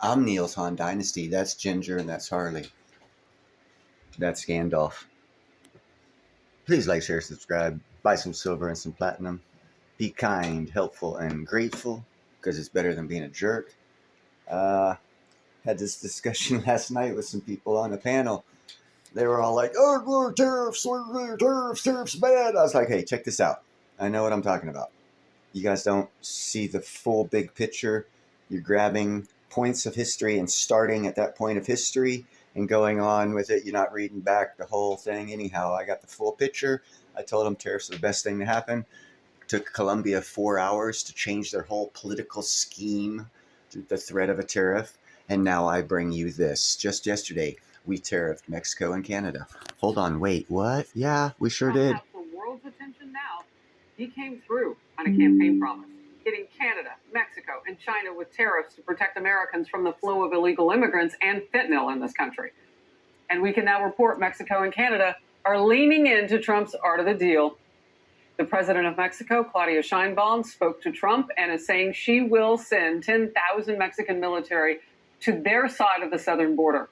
I'm Neil's Han Dynasty. That's Ginger and that's Harley. That's Gandalf. Please like, share, subscribe. Buy some silver and some platinum. Be kind, helpful, and grateful because it's better than being a jerk. Had this discussion last night with some people on a panel. They were all like, oh, tariffs, tariffs bad. I was like, hey, check this out. I know what I'm talking about. You guys don't see the full big picture. You're grabbing points of history and starting at that point of history and going on with it. You're not reading back the whole thing. Anyhow, I got the full picture. I told them tariffs are the best thing to happen. It took Colombia 4 hours to change their whole political scheme through the threat of a tariff. And now I bring you this. Just yesterday, we tariffed Mexico and Canada. Hold on, wait, what? Yeah, we sure did. Have the world's attention now. He came through on a campaign promise, hitting Canada, Mexico, and China with tariffs to protect Americans from the flow of illegal immigrants and fentanyl in this country. And we can now report Mexico and Canada are leaning into Trump's art of the deal. The president of Mexico, Claudia Sheinbaum, spoke to Trump and is saying she will send 10,000 Mexican military to their side of the southern border.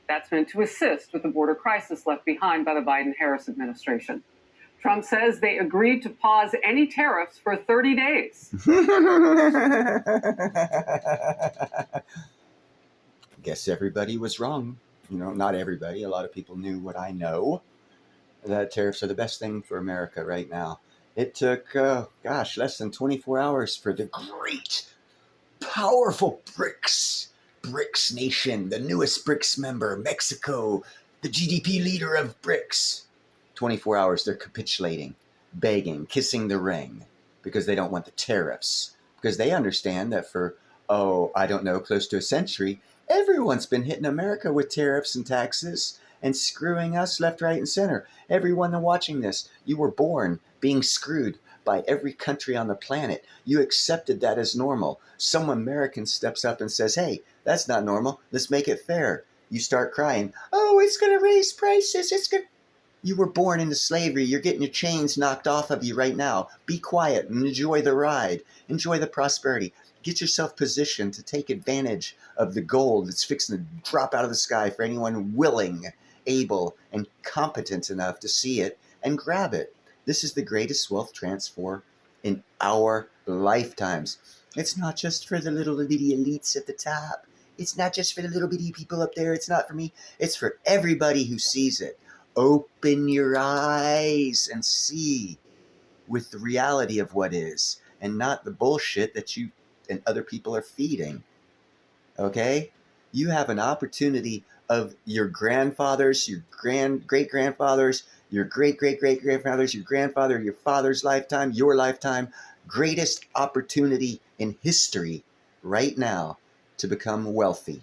That's meant to assist with the border crisis left behind by the Biden-Harris administration. Trump says they agreed to pause any tariffs for 30 days. Guess everybody was wrong. Not everybody. A lot of people knew what I know, that tariffs are the best thing for America right now. It took, less than 24 hours for the great, powerful BRICS nation, the newest BRICS member, Mexico, the GDP leader of BRICS. 24 hours, they're capitulating, begging, kissing the ring because they don't want the tariffs. Because they understand that for, close to a century, everyone's been hitting America with tariffs and taxes and screwing us left, right, and center. Everyone watching this, you were born being screwed by every country on the planet. You accepted that as normal. Some American steps up and says, hey, that's not normal. Let's make it fair. You start crying, oh, it's going to raise prices. You were born into slavery. You're getting your chains knocked off of you right now. Be quiet and enjoy the ride. Enjoy the prosperity. Get yourself positioned to take advantage of the gold that's fixing to drop out of the sky for anyone willing, able, and competent enough to see it and grab it. This is the greatest wealth transfer in our lifetimes. It's not just for the little bitty elites at the top. It's not just for the little bitty people up there. It's not for me. It's for everybody who sees it. Open your eyes and see with the reality of what is, and not the bullshit that you and other people are feeding. Okay? You have an opportunity of your grandfathers, your great-grandfathers, your great-great-great-grandfathers, your grandfather, your father's lifetime, your lifetime, greatest opportunity in history right now to become wealthy.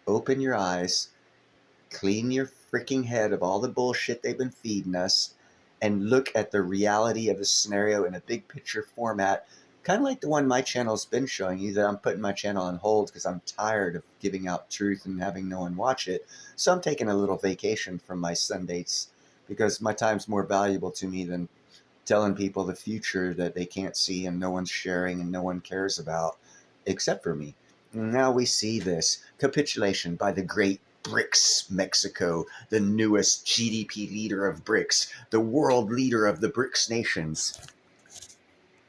Open your eyes, clean your freaking head of all the bullshit they've been feeding us, and look at the reality of the scenario in a big picture format, kind of like the one my channel's been showing you, that I'm putting my channel on hold because I'm tired of giving out truth and having no one watch it. So I'm taking a little vacation from my Sundays because my time's more valuable to me than telling people the future that they can't see and no one's sharing and no one cares about except for me. Now we see this capitulation by the great BRICS Mexico, the newest GDP leader of BRICS, the world leader of the BRICS nations,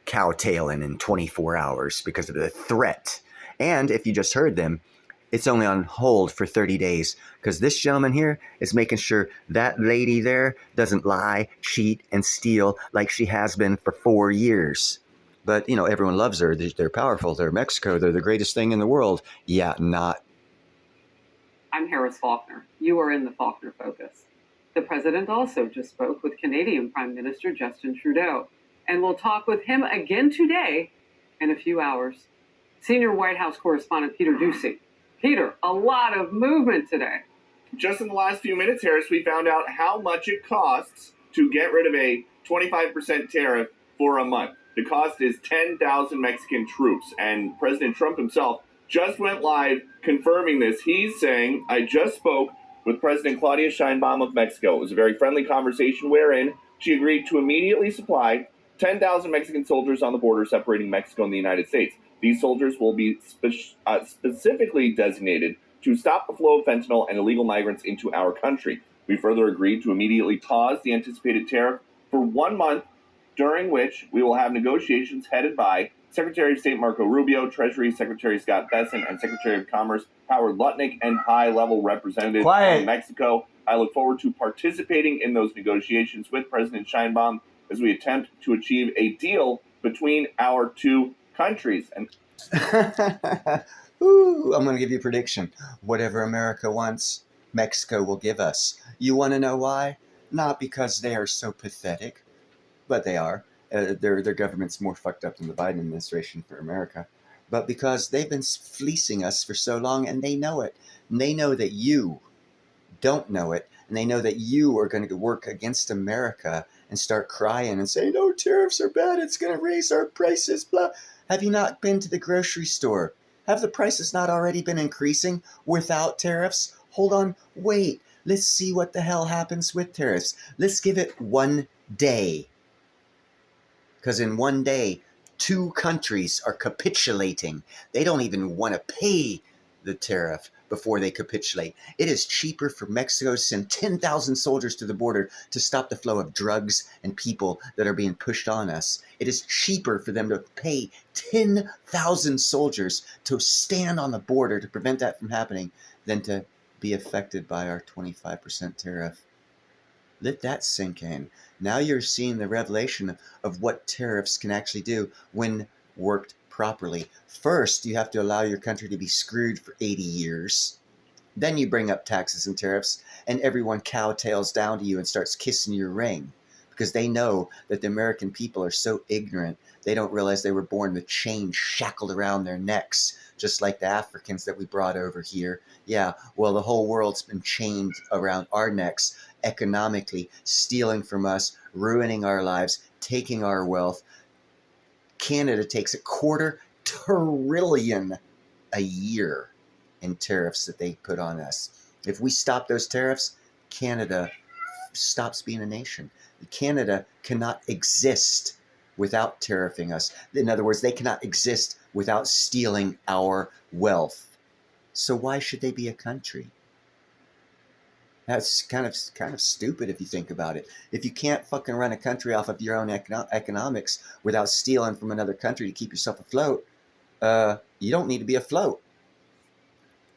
cowtailing in 24 hours because of the threat. And if you just heard them, it's only on hold for 30 days because this gentleman here is making sure that lady there doesn't lie, cheat, and steal like she has been for 4 years. But, everyone loves her. They're powerful. They're Mexico. They're the greatest thing in the world. Yeah, not. I'm Harris Faulkner. You are in the Faulkner Focus. The president also just spoke with Canadian Prime Minister Justin Trudeau, and we'll talk with him again today in a few hours. Senior White House correspondent Peter Doocy. Peter, a lot of movement today. Just in the last few minutes, Harris, we found out how much it costs to get rid of a 25% tariff for a month. The cost is 10,000 Mexican troops, and President Trump himself just went live confirming this. He's saying, I just spoke with President Claudia Sheinbaum of Mexico. It was a very friendly conversation wherein she agreed to immediately supply 10,000 Mexican soldiers on the border separating Mexico and the United States. These soldiers will be specifically designated to stop the flow of fentanyl and illegal migrants into our country. We further agreed to immediately pause the anticipated tariff for 1 month, during which we will have negotiations headed by Secretary of State Marco Rubio, Treasury Secretary Scott Bessent, and Secretary of Commerce Howard Lutnick, and high-level representatives from Mexico. I look forward to participating in those negotiations with President Sheinbaum as we attempt to achieve a deal between our two countries. And Ooh, I'm going to give you a prediction. Whatever America wants, Mexico will give us. You want to know why? Not because they are so pathetic, but they are. Their government's more fucked up than the Biden administration for America. But because they've been fleecing us for so long, and they know it. And they know that you don't know it. And they know that you are going to work against America and start crying and say, no, tariffs are bad. It's going to raise our prices, blah. Have you not been to the grocery store? Have the prices not already been increasing without tariffs? Hold on, wait. Let's see what the hell happens with tariffs. Let's give it 1 day. Because in 1 day, 2 countries are capitulating. They don't even want to pay the tariff before they capitulate. It is cheaper for Mexico to send 10,000 soldiers to the border to stop the flow of drugs and people that are being pushed on us. It is cheaper for them to pay 10,000 soldiers to stand on the border to prevent that from happening than to be affected by our 25% tariff. Let that sink in. Now you're seeing the revelation of what tariffs can actually do when worked properly. First, you have to allow your country to be screwed for 80 years. Then you bring up taxes and tariffs, and everyone cowtails down to you and starts kissing your ring because they know that the American people are so ignorant. They don't realize they were born with chains shackled around their necks, just like the Africans that we brought over here. Yeah, well, the whole world's been chained around our necks economically, stealing from us, ruining our lives, taking our wealth. Canada takes $250 billion a year in tariffs that they put on us. If we stop those tariffs, Canada stops being a nation. Canada cannot exist without tariffing us. In other words, they cannot exist without stealing our wealth. So why should they be a country? That's kind of stupid if you think about it. If you can't fucking run a country off of your own economics without stealing from another country to keep yourself afloat, you don't need to be afloat.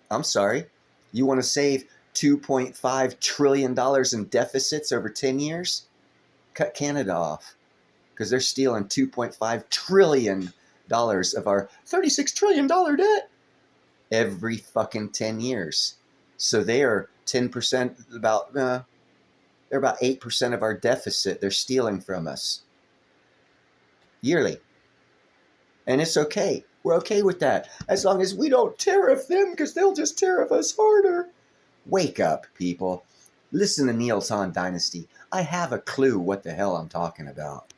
I'm sorry. You want to save $2.5 trillion in deficits over 10 years? Cut Canada off. Because they're stealing $2.5 trillion of our $36 trillion debt every fucking 10 years. So they are 10%, they're about 8% of our deficit they're stealing from us yearly. And it's okay. We're okay with that. As long as we don't tariff them because they'll just tariff us harder. Wake up, people. Listen to Neil's Han Dynasty. I have a clue what the hell I'm talking about.